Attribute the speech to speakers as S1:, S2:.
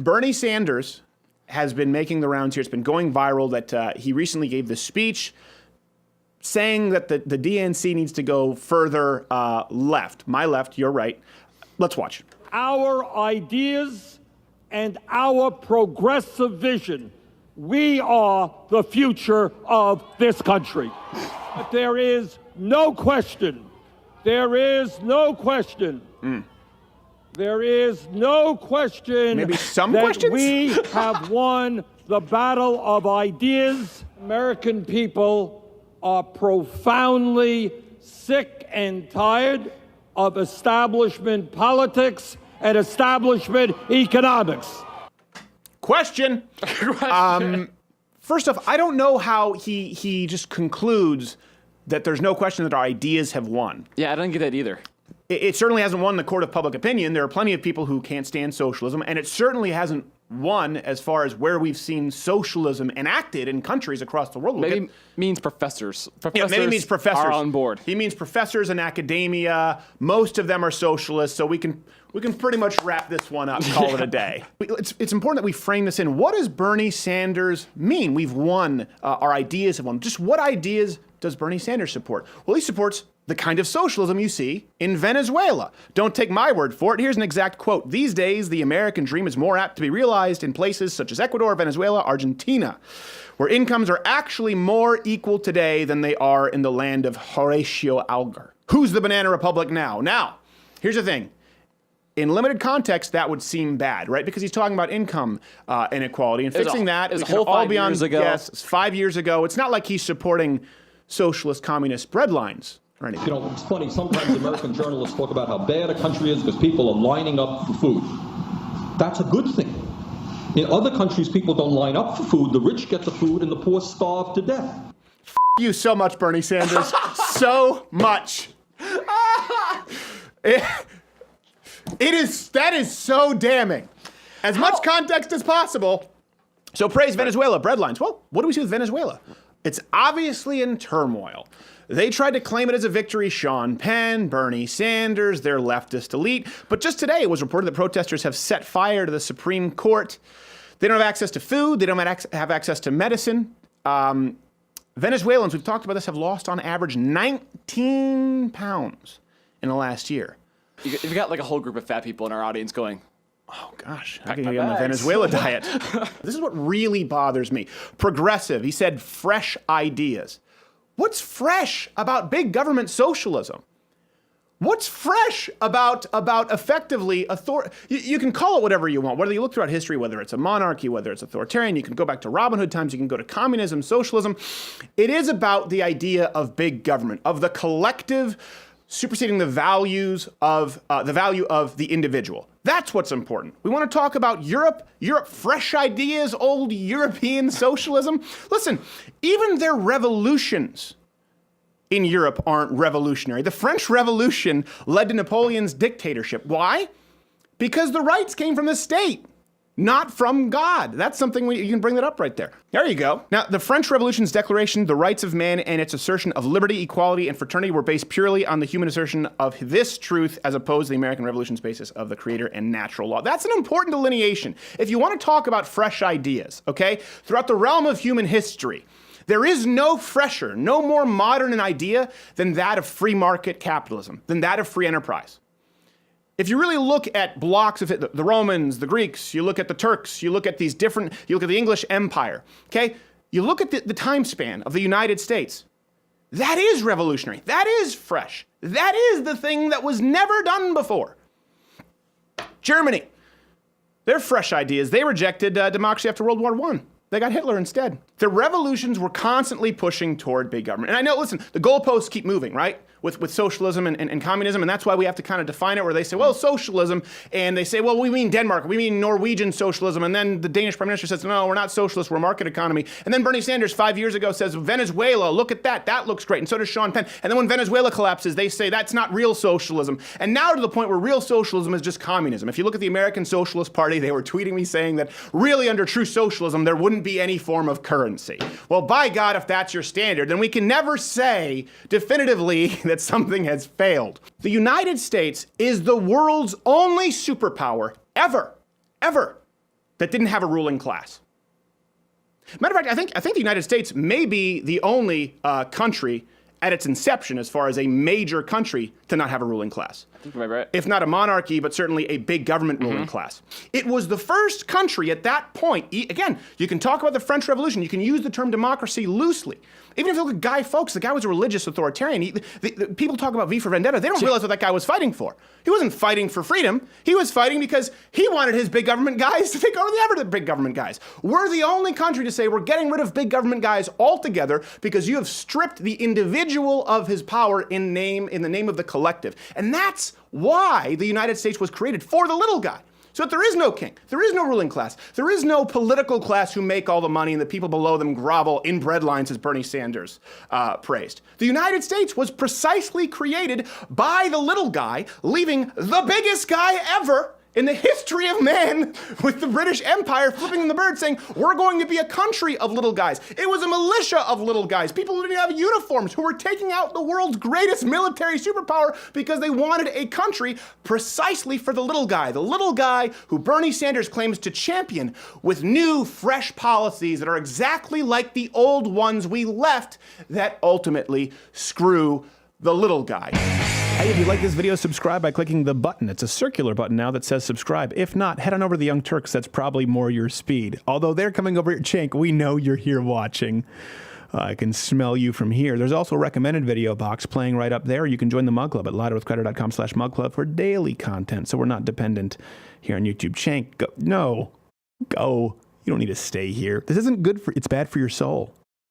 S1: Bernie Sanders has been making the rounds here. It's been going viral that he recently gave this speech saying that the DNC needs to go further left. My left, your right. Let's watch.
S2: Our ideas and our progressive vision, we are the future of this country. But there is no question, there is no question
S1: Maybe some
S2: that
S1: questions?
S2: we have won the battle of ideas. American people are profoundly sick and tired of establishment politics and establishment economics.
S1: Question. First off, I don't know how he just concludes that there's no question that our ideas have won.
S3: Yeah, I don't get that either.
S1: It certainly hasn't won the court of public opinion. There are plenty of people who can't stand socialism, and it certainly hasn't won as far as where we've seen socialism enacted in countries across the world.
S3: Maybe means professors.
S1: Yeah, maybe means professors
S3: are on board.
S1: He means professors in academia. Most of them are socialists, so we can pretty much wrap this one up, call it a day. It's important that we frame this in. What does Bernie Sanders mean? We've won. Our ideas have won. Just what ideas does Bernie Sanders support? Well, he supports the kind of socialism you see in Venezuela. Don't take my word for it. Here's an exact quote. These days, the American dream is more apt to be realized in places such as Ecuador, Venezuela, Argentina, where incomes are actually more equal today than they are in the land of Horatio Alger. Who's the banana republic now? Now, here's the thing. In limited context, that would seem bad, right? Because he's talking about income inequality and fixing that.
S3: It was
S1: we
S3: a
S1: can
S3: whole
S1: all
S3: 5
S1: be on,
S3: years ago.
S1: Yes, 5 years ago. It's not like he's supporting socialist communist breadlines or anything.
S4: You know, it's funny, sometimes American journalists talk about how bad a country is because people are lining up for food. That's a good thing. In other countries, people don't line up for food. The rich get the food and the poor starve to death.
S1: You so much, Bernie Sanders. So much. That is so damning. As much context as possible. So praise Venezuela, breadlines. Well, what do we see with Venezuela? It's obviously in turmoil. They tried to claim it as a victory. Sean Penn, Bernie Sanders, their leftist elite. But just today it was reported that protesters have set fire to the Supreme Court. They don't have access to food. They don't have access to medicine. Venezuelans, we've talked about this, have lost on average 19 pounds in the last year.
S3: You've got like a whole group of fat people in our audience going,
S1: oh gosh, I can get on the Venezuela diet. This is what really bothers me. Progressive, he said fresh ideas. What's fresh about big government socialism? What's fresh about effectively you can call it whatever you want, whether you look throughout history, whether it's a monarchy, whether it's authoritarian, you can go back to Robin Hood times, you can go to communism, socialism. It is about the idea of big government, of the collective superseding the value of the individual. That's what's important. We want to talk about Europe, fresh ideas, old European socialism. Listen, even their revolutions in Europe aren't revolutionary. The French Revolution led to Napoleon's dictatorship. Why? Because the rights came from the state, not from God. That's something you can bring that up right there. There you go. Now, the French Revolution's declaration, the rights of man, and its assertion of liberty, equality, and fraternity were based purely on the human assertion of this truth as opposed to the American Revolution's basis of the creator and natural law. That's an important delineation. If you want to talk about fresh ideas, okay, throughout the realm of human history, there is no fresher, no more modern an idea than that of free market capitalism, than that of free enterprise. If you really look at blocks of it, the Romans, the Greeks, you look at the Turks, you look at you look at the English Empire, okay? You look at the time span of the United States. That is revolutionary. That is fresh. That is the thing that was never done before. Germany, their fresh ideas, they rejected democracy after World War I. They got Hitler instead. The revolutions were constantly pushing toward big government. And I know, listen, the goalposts keep moving, right? With socialism and communism, and that's why we have to kind of define it, where they say, well, socialism, and they say, well, we mean Denmark, we mean Norwegian socialism, and then the Danish prime minister says, no, we're not socialist, we're a market economy. And then Bernie Sanders 5 years ago says, Venezuela, look at that looks great, and so does Sean Penn. And then when Venezuela collapses, they say that's not real socialism. And now to the point where real socialism is just communism. If you look at the American Socialist Party, they were tweeting me saying that really under true socialism, there wouldn't be any form of currency. Well, by God, if that's your standard, then we can never say definitively that something has failed. The United States is the world's only superpower ever that didn't have a ruling class. Matter of fact, I think the United States may be the only country at its inception, as far as a major country, to not have a ruling class.
S3: I think you might be right.
S1: If not a monarchy, but certainly a big government ruling class. It was the first country at that point. Again, you can talk about the French Revolution. You can use the term democracy loosely. Even if you look at Guy Fawkes, the guy was a religious authoritarian. The people talk about V for Vendetta. They don't realize what that guy was fighting for. He wasn't fighting for freedom. He was fighting because he wanted his big government guys to take over the big government guys. We're the only country to say we're getting rid of big government guys altogether because you have stripped the individual of his power in the name of the collective. And that's why the United States was created, for the little guy. So that there is no king, there is no ruling class, there is no political class who make all the money and the people below them grovel in breadlines, as Bernie Sanders praised. The United States was precisely created by the little guy, leaving the biggest guy ever in the history of man, with the British Empire flipping the bird, saying, we're going to be a country of little guys. It was a militia of little guys, people who didn't have uniforms, who were taking out the world's greatest military superpower because they wanted a country precisely for the little guy who Bernie Sanders claims to champion with new, fresh policies that are exactly like the old ones we left that ultimately screw the little guy.
S5: Hey, if you like this video, subscribe by clicking the button. It's a circular button now that says subscribe. If not, head on over to the Young Turks. That's probably more your speed. Although they're coming over your Cenk, we know you're here watching. I can smell you from here. There's also a recommended video box playing right up there. You can join the Mug Club at louderwithcrowder.com/mugclub for daily content, so we're not dependent here on YouTube. Cenk, go. No. Go. You don't need to stay here. This isn't good for, it's bad for your soul.